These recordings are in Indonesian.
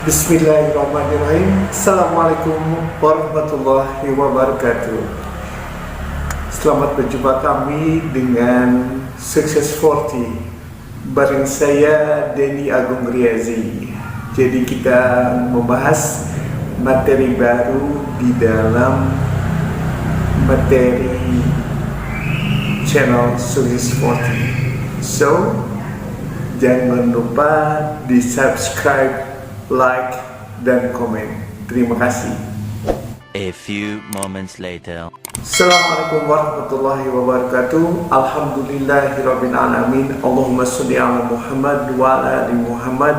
Bismillahirrahmanirrahim. Assalamualaikum warahmatullahi wabarakatuh. Selamat berjumpa kami dengan Success 40 bareng saya Denny Agung Riazi. Jadi kita membahas materi baru di dalam materi channel Success 40. So jangan lupa di subscribe, like, dan komen. Terima kasih. A few moments later. Assalamualaikum warahmatullahi wabarakatuh. Alhamdulillahirabbil alamin. Allahumma sholli ala Muhammad wa ala ali Muhammad.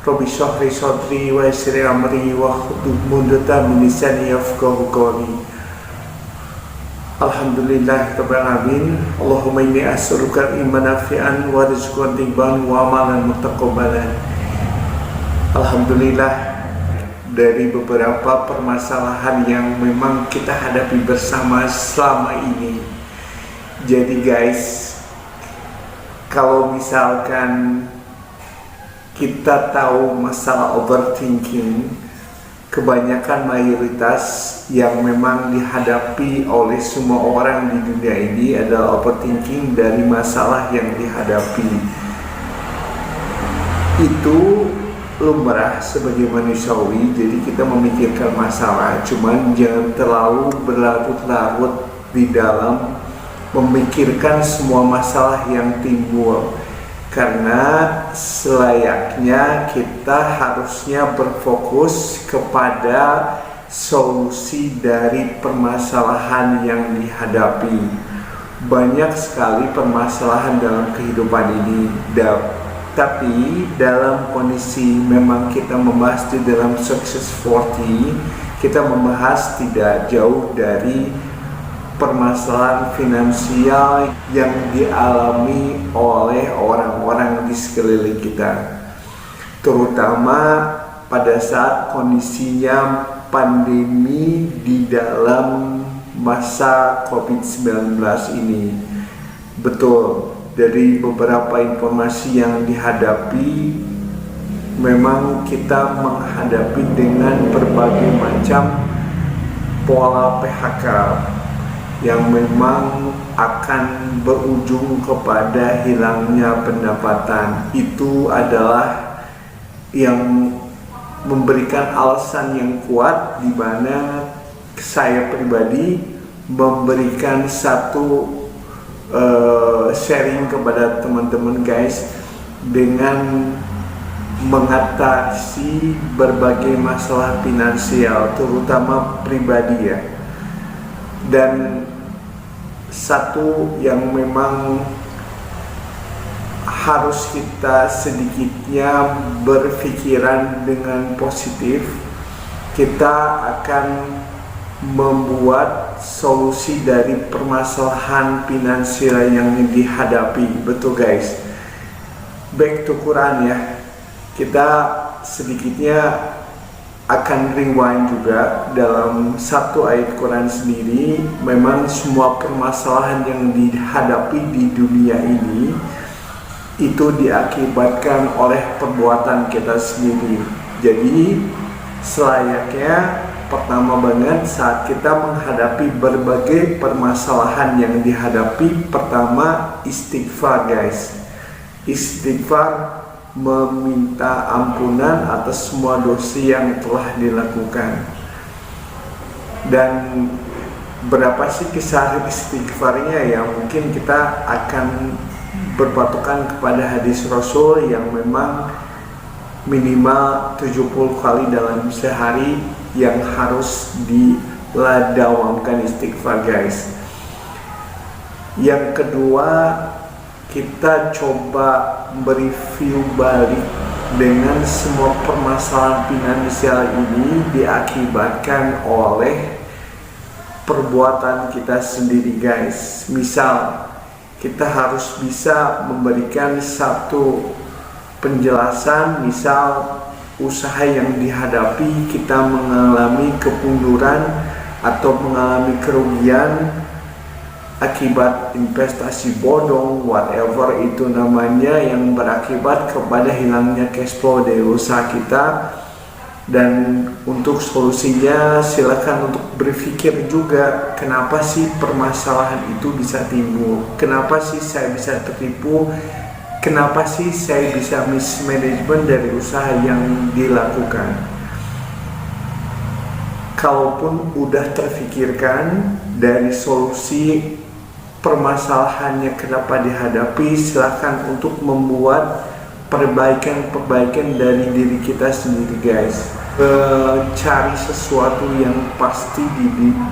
Rabbi shrah li sadri wa yassir li amri wa hlul 'uqdatam min lisani yafqahu qawli. Alhamdulillahirabbil alamin. Allahumma inni as'aluka imanan nafi'an wa rizqan thayyiban wa amalan mutaqabbalan. Alhamdulillah, dari beberapa permasalahan yang memang kita hadapi bersama selama ini. Jadi guys, kalau misalkan kita tahu masalah overthinking, kebanyakan mayoritas yang memang dihadapi oleh semua orang di dunia ini adalah overthinking dari masalah yang dihadapi. Itu lumrah sebagai manusiawi, jadi kita memikirkan masalah, cuman jangan terlalu berlarut-larut di dalam memikirkan semua masalah yang timbul, karena selayaknya kita harusnya berfokus kepada solusi dari permasalahan yang dihadapi. Banyak sekali permasalahan dalam kehidupan ini, tapi dalam kondisi memang kita membahas di dalam Success 40, kita membahas tidak jauh dari permasalahan finansial yang dialami oleh orang-orang di sekeliling kita, terutama pada saat kondisinya pandemi di dalam masa COVID-19 ini. Betul, dari beberapa informasi yang dihadapi, memang kita menghadapi dengan berbagai macam pola PHK yang memang akan berujung kepada hilangnya pendapatan. Itu adalah yang memberikan alasan yang kuat, di mana saya pribadi memberikan satu sharing kepada teman-teman guys, dengan mengatasi berbagai masalah finansial, terutama pribadi ya. Dan satu yang memang harus kita sedikitnya berpikiran dengan positif, kita akan membuat solusi dari permasalahan finansial yang dihadapi. Betul guys, back to Quran ya, kita sedikitnya akan rewind juga dalam satu ayat Quran sendiri. Memang semua permasalahan yang dihadapi di dunia ini itu diakibatkan oleh perbuatan kita sendiri. Jadi selayaknya pertama banget saat kita menghadapi berbagai permasalahan yang dihadapi, pertama istighfar guys. Istighfar, meminta ampunan atas semua dosa yang telah dilakukan. Dan berapa sih kisah istighfarnya ya? Mungkin kita akan berpatokan kepada hadis Rasul yang memang minimal 70 kali dalam sehari yang harus diladawamkan istighfar guys. Yang kedua, kita coba mereview balik dengan semua permasalahan finansial ini diakibatkan oleh perbuatan kita sendiri guys. Misal, kita harus bisa memberikan satu penjelasan, misal usaha yang dihadapi, kita mengalami kemunduran atau mengalami kerugian akibat investasi bodong, whatever itu namanya, yang berakibat kepada hilangnya cash flow dari usaha kita, Dan untuk solusinya silakan untuk berpikir juga, kenapa sih permasalahan itu bisa timbul, kenapa sih saya bisa tertipu, kenapa sih saya bisa mismanagement dari usaha yang dilakukan. Kalaupun udah terfikirkan dari solusi permasalahannya kenapa dihadapi, silakan untuk membuat perbaikan dari diri kita sendiri guys. Cari sesuatu yang pasti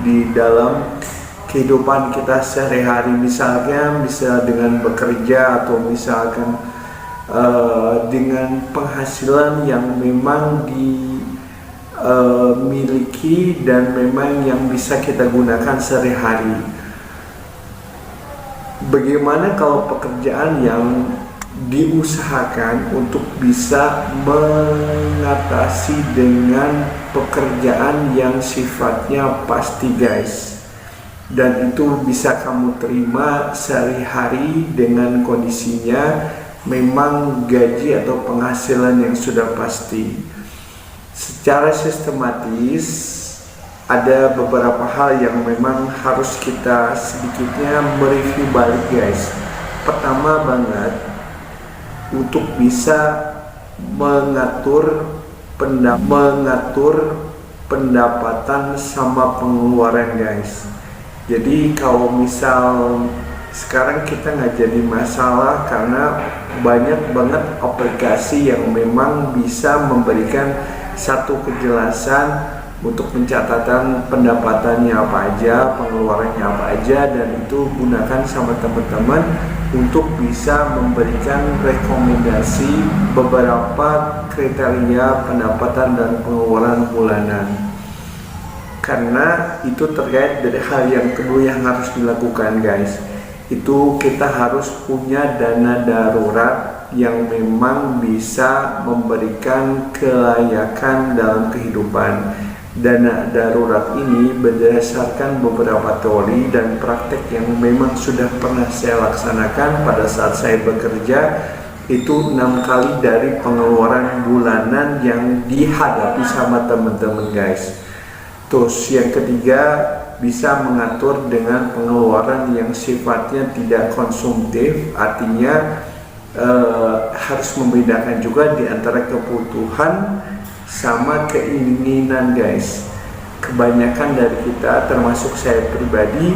di dalam kehidupan kita sehari-hari, misalnya bisa dengan bekerja atau misalkan dengan penghasilan yang memang dimiliki dan memang yang bisa kita gunakan sehari-hari. Bagaimana kalau pekerjaan yang diusahakan untuk bisa mengatasi dengan pekerjaan yang sifatnya pasti guys, dan itu bisa kamu terima sehari-hari dengan kondisinya memang gaji atau penghasilan yang sudah pasti. Secara sistematis ada beberapa hal yang memang harus kita sedikitnya mereview balik guys. Pertama banget, untuk bisa mengatur pendapatan sama pengeluaran guys. Jadi kalau misal sekarang kita nggak jadi masalah karena banyak banget aplikasi yang memang bisa memberikan satu kejelasan untuk pencatatan pendapatannya apa aja, pengeluarannya apa aja, dan itu gunakan sama teman-teman untuk bisa memberikan rekomendasi beberapa kriteria pendapatan dan pengeluaran bulanan. Karena itu terkait dari hal yang kedua yang harus dilakukan guys, itu kita harus punya dana darurat yang memang bisa memberikan kelayakan dalam kehidupan. Dana darurat ini berdasarkan beberapa teori dan praktek yang memang sudah pernah saya laksanakan pada saat saya bekerja, itu 6 kali dari pengeluaran bulanan yang dihadapi sama teman-teman guys. Terus yang ketiga, bisa mengatur dengan pengeluaran yang sifatnya tidak konsumtif, artinya harus membedakan juga di antara kebutuhan sama keinginan guys. Kebanyakan dari kita, termasuk saya pribadi,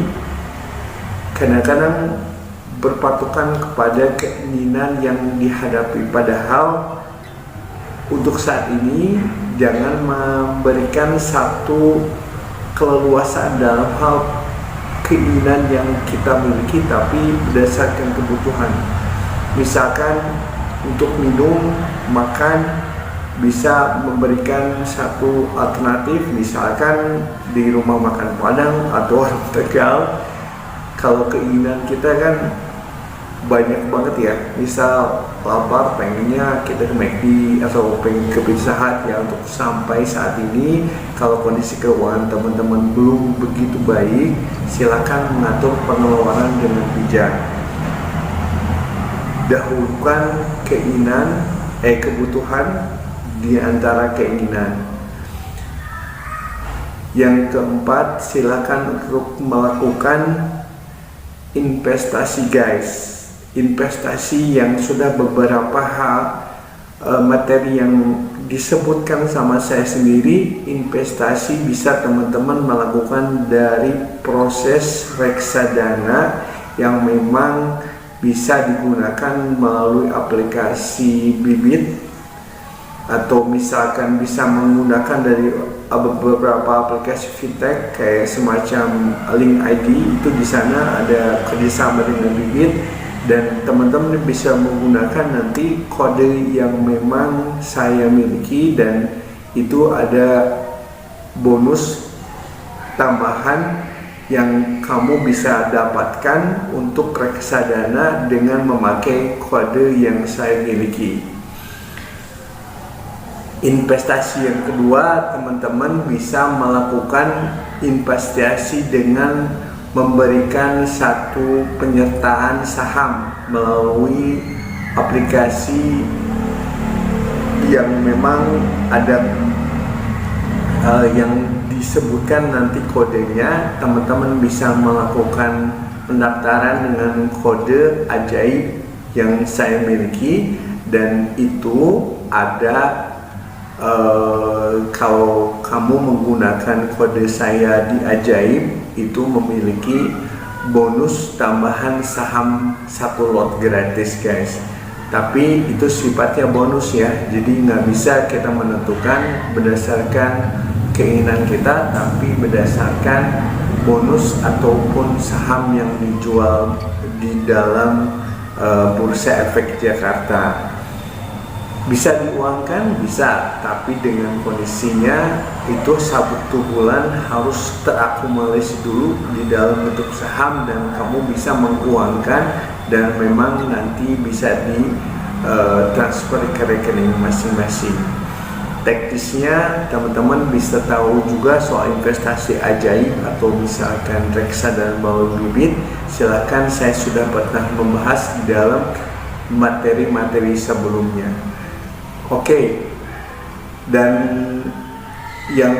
kadang-kadang berpatokan kepada keinginan yang dihadapi, padahal untuk saat ini jangan memberikan satu keleluasaan dalam hal keinginan yang kita miliki, tapi berdasarkan kebutuhan. Misalkan untuk minum, makan, bisa memberikan satu alternatif, misalkan di rumah makan Padang atau warung Tegal. Kalau keinginan kita kan banyak banget ya, misal lapar pengennya kita ke McD atau pengen ke Pizza Hut ya. Untuk sampai saat ini, kalau kondisi keuangan teman-teman belum begitu baik, silakan mengatur pengeluaran dengan bijak. Dahulukan kebutuhan di antara keinginan. Yang keempat, silakan untuk melakukan investasi guys. Investasi yang sudah beberapa hal materi yang disebutkan sama saya sendiri. Investasi bisa teman-teman melakukan dari proses reksadana yang memang bisa digunakan melalui aplikasi bibit, atau misalkan bisa menggunakan dari beberapa aplikasi fintech kayak semacam Link ID. Itu di sana ada kerjasama dengan bibit, dan teman-teman bisa menggunakan nanti kode yang memang saya miliki, dan itu ada bonus tambahan yang kamu bisa dapatkan untuk reksadana dengan memakai kode yang saya miliki. Investasi yang kedua, teman-teman bisa melakukan investasi dengan memberikan satu penyertaan saham melalui aplikasi yang memang ada yang disebutkan nanti kodenya, teman-teman bisa melakukan pendaftaran dengan kode ajaib yang saya miliki, dan itu ada kalau kamu menggunakan kode saya di ajaib itu memiliki bonus tambahan saham 1 lot gratis guys. Tapi itu sifatnya bonus ya, jadi nggak bisa kita menentukan berdasarkan keinginan kita, tapi berdasarkan bonus ataupun saham yang dijual di dalam Bursa Efek Jakarta. Bisa diuangkan, bisa, tapi dengan kondisinya itu 1 bulan harus terakumulasi dulu di dalam bentuk saham, dan kamu bisa menguangkan dan memang nanti bisa di transfer ke rekening masing-masing. Teknisnya teman-teman bisa tahu juga soal investasi ajaib atau misalkan reksa dan balon bibit, silakan, saya sudah pernah membahas di dalam materi-materi sebelumnya. Oke, dan yang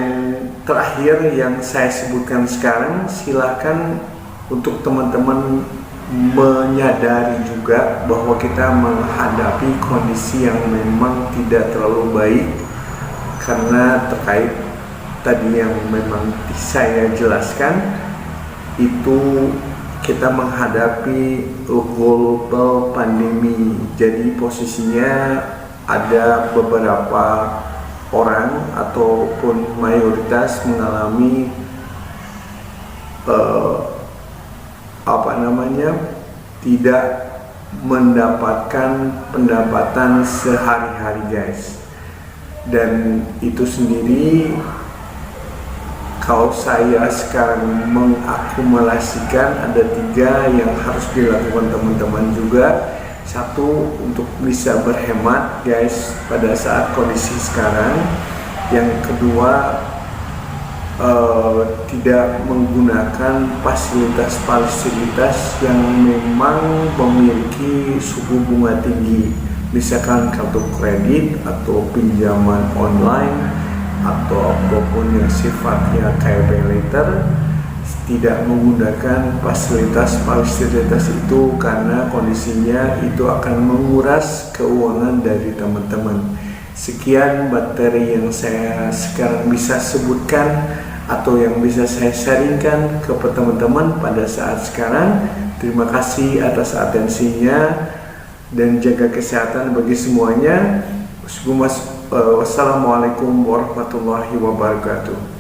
terakhir yang saya sebutkan sekarang, silakan untuk teman-teman menyadari juga bahwa kita menghadapi kondisi yang memang tidak terlalu baik, karena terkait tadi yang memang saya jelaskan, itu kita menghadapi global pandemi. Jadi posisinya ada beberapa orang ataupun mayoritas mengalami tidak mendapatkan pendapatan sehari-hari guys. Dan itu sendiri kalau saya sekarang mengakumulasikan ada 3 yang harus dilakukan teman-teman juga. 1, untuk bisa berhemat guys pada saat kondisi sekarang. Yang kedua, tidak menggunakan fasilitas-fasilitas yang memang memiliki suku bunga tinggi, misalkan kartu kredit atau pinjaman online atau apapun yang sifatnya kayak pay later. Tidak menggunakan fasilitas-fasilitas itu karena kondisinya itu akan menguras keuangan dari teman-teman. Sekian materi yang saya sekarang bisa sebutkan atau yang bisa saya sharingkan kepada teman-teman pada saat sekarang. Terima kasih atas atensinya dan jaga kesehatan bagi semuanya. Wassalamualaikum warahmatullahi wabarakatuh.